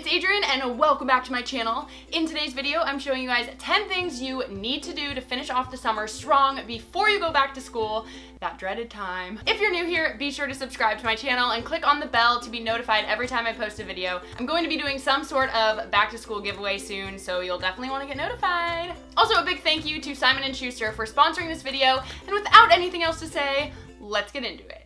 it's Adrienne and welcome back to my channel. In today's video, I'm showing you guys 10 things you need to do to finish off the summer strong before you go back to school, that dreaded time. If you're new here, be sure to subscribe to my channel and click on the bell to be notified every time I post a video. I'm going to be doing some sort of back to school giveaway soon, so you'll definitely want to get notified. Also, a big thank you to Simon & Schuster for sponsoring this video, and without anything else to say, let's get into it.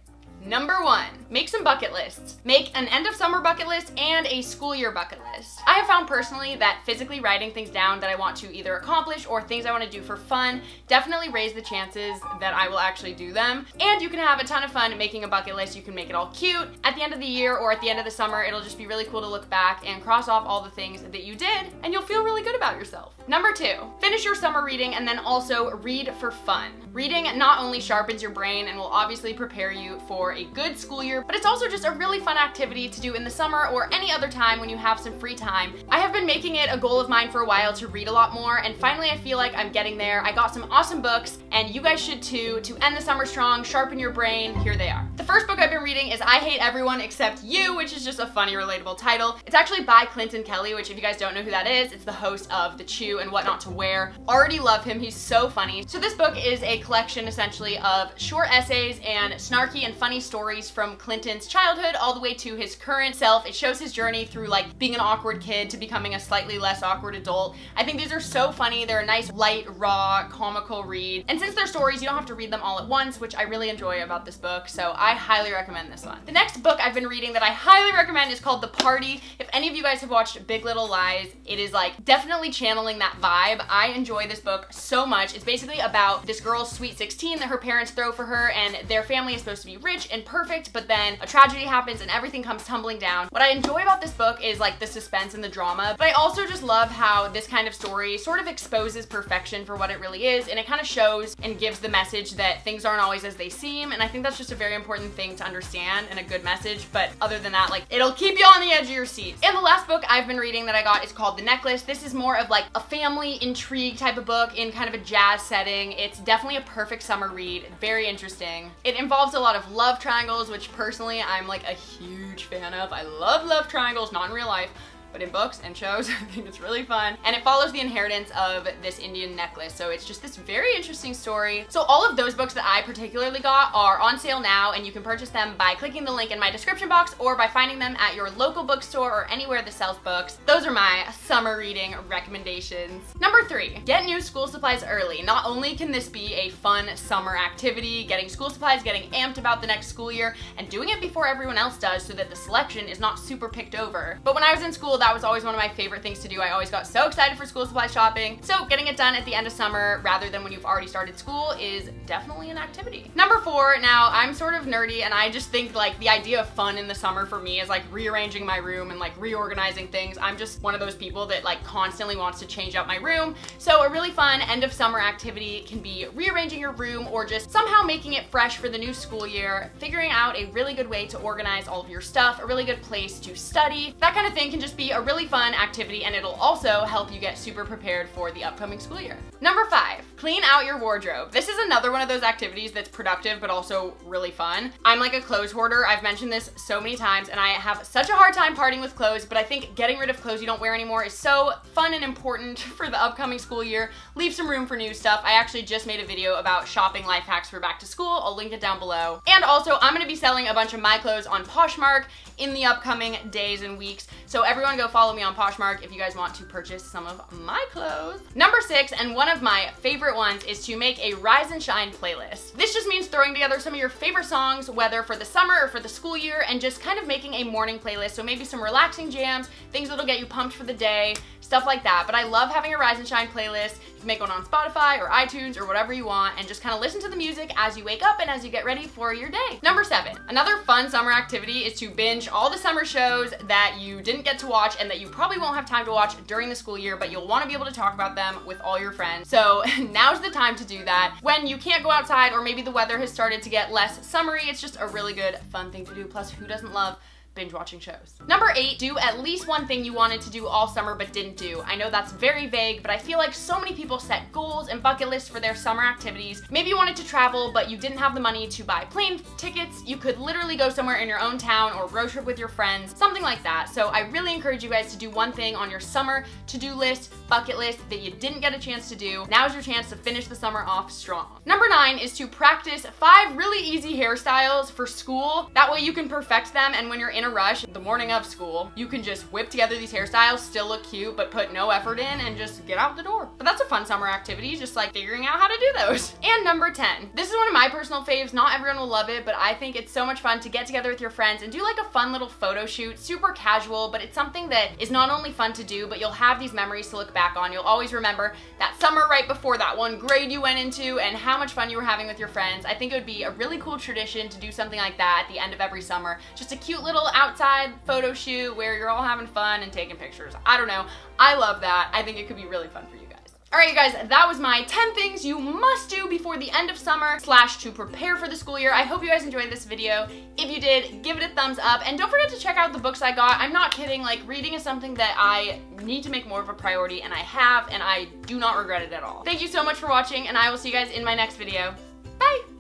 Number 1, make some bucket lists. Make an end of summer bucket list and a school year bucket list. I have found personally that physically writing things down that I want to either accomplish or things I want to do for fun definitely raise the chances that I will actually do them. And you can have a ton of fun making a bucket list. You can make it all cute. At the end of the year or at the end of the summer, it'll just be really cool to look back and cross off all the things that you did, and you'll feel really good about yourself. Number 2, finish your summer reading and then also read for fun. Reading not only sharpens your brain and will obviously prepare you for a good school year, but it's also just a really fun activity to do in the summer or any other time when you have some free time. I have been making it a goal of mine for a while to read a lot more, and finally I feel like I'm getting there. I got some awesome books, and you guys should too, to end the summer strong, sharpen your brain. Here they are. The first book I've been reading is I Hate Everyone Except You, which is just a funny, relatable title. It's actually by Clinton Kelly, which if you guys don't know who that is, it's the host of The Chew and What Not to Wear. Already love him, he's so funny. So this book is a collection essentially of short essays and snarky and funny stories from Clinton's childhood all the way to his current self. It shows his journey through like being an awkward kid to becoming a slightly less awkward adult. I think these are so funny. They're a nice, light, raw, comical read. And since they're stories, you don't have to read them all at once, which I really enjoy about this book, so I highly recommend this one. The next book I've been reading that I highly recommend is called The Party. If any of you guys have watched Big Little Lies, it is like definitely channeling that vibe. I enjoy this book so much. It's basically about this girl's sweet 16 that her parents throw for her, and their family is supposed to be rich and perfect, but then a tragedy happens and everything comes tumbling down. What I enjoy about this book is like the suspense and the drama, but I also just love how this kind of story sort of exposes perfection for what it really is, and it kind of shows and gives the message that things aren't always as they seem, and I think that's just a very important thing to understand and a good message. But other than that, like, it'll keep you on the edge of your seats. And the last book I've been reading that I got is called The Necklace. This is more of like a family intrigue type of book in kind of a jazz setting. It's definitely a perfect summer read, very interesting. It involves a lot of love triangles, which personally I'm like a huge fan of. I love love triangles, not in real life, but in books and shows. I think it's really fun. And it follows the inheritance of this Indian necklace. So it's just this very interesting story. So all of those books that I particularly got are on sale now, and you can purchase them by clicking the link in my description box or by finding them at your local bookstore or anywhere that sells books. Those are my summer reading recommendations. Number 3, get new school supplies early. Not only can this be a fun summer activity, getting school supplies, getting amped about the next school year, and doing it before everyone else does so that the selection is not super picked over. But when I was in school, that was always one of my favorite things to do. I always got so excited for school supply shopping. So getting it done at the end of summer rather than when you've already started school is definitely an activity. Number 4, now I'm sort of nerdy, and I just think like the idea of fun in the summer for me is like rearranging my room and like reorganizing things. I'm just one of those people that like constantly wants to change up my room. So a really fun end of summer activity can be rearranging your room or just somehow making it fresh for the new school year, figuring out a really good way to organize all of your stuff, a really good place to study. That kind of thing can just be a really fun activity, and it'll also help you get super prepared for the upcoming school year. Number 5, clean out your wardrobe. This is another one of those activities that's productive but also really fun. I'm like a clothes hoarder. I've mentioned this so many times, and I have such a hard time parting with clothes, but I think getting rid of clothes you don't wear anymore is so fun and important for the upcoming school year. Leave some room for new stuff. I actually just made a video about shopping life hacks for back to school. I'll link it down below. And also, I'm gonna be selling a bunch of my clothes on Poshmark in the upcoming days and weeks, so everyone go follow me on Poshmark if you guys want to purchase some of my clothes. Number 6, and one of my favorite ones, is to make a Rise and Shine playlist. This just means throwing together some of your favorite songs, whether for the summer or for the school year, and just kind of making a morning playlist. So maybe some relaxing jams, things that'll get you pumped for the day, stuff like that. But I love having a Rise and Shine playlist. You can make one on Spotify or iTunes or whatever you want, and just kind of listen to the music as you wake up and as you get ready for your day. Number 7, another fun summer activity is to binge all the summer shows that you didn't get to watch and that you probably won't have time to watch during the school year, but you'll want to be able to talk about them with all your friends. So now's the time to do that. When you can't go outside or maybe the weather has started to get less summery, it's just a really good fun thing to do. Plus, who doesn't love binge watching shows. Number 8, do at least one thing you wanted to do all summer but didn't do. I know that's very vague, but I feel like so many people set goals and bucket lists for their summer activities. Maybe you wanted to travel, but you didn't have the money to buy plane tickets. You could literally go somewhere in your own town or road trip with your friends, something like that. So I really encourage you guys to do one thing on your summer to-do list, bucket list that you didn't get a chance to do. Now's your chance to finish the summer off strong. Number 9 is to practice 5 really easy hairstyles for school. That way you can perfect them, and when you're in a rush the morning of school, you can just whip together these hairstyles, still look cute, but put no effort in and just get out the door. But that's a fun summer activity, just like figuring out how to do those. And number 10, this is one of my personal faves. Not everyone will love it, but I think it's so much fun to get together with your friends and do like a fun little photo shoot, super casual, but it's something that is not only fun to do, but you'll have these memories to look back on. You'll always remember that summer right before that one grade you went into and how much fun you were having with your friends. I think it would be a really cool tradition to do something like that at the end of every summer. Just a cute little outside photo shoot where you're all having fun and taking pictures. I don't know. I love that. I think it could be really fun for you guys. Alright you guys, that was my 10 things you must do before the end of summer / to prepare for the school year. I hope you guys enjoyed this video. If you did, give it a thumbs up, and don't forget to check out the books I got. I'm not kidding, like reading is something that I need to make more of a priority, and I have, and I do not regret it at all. Thank you so much for watching, and I will see you guys in my next video. Bye!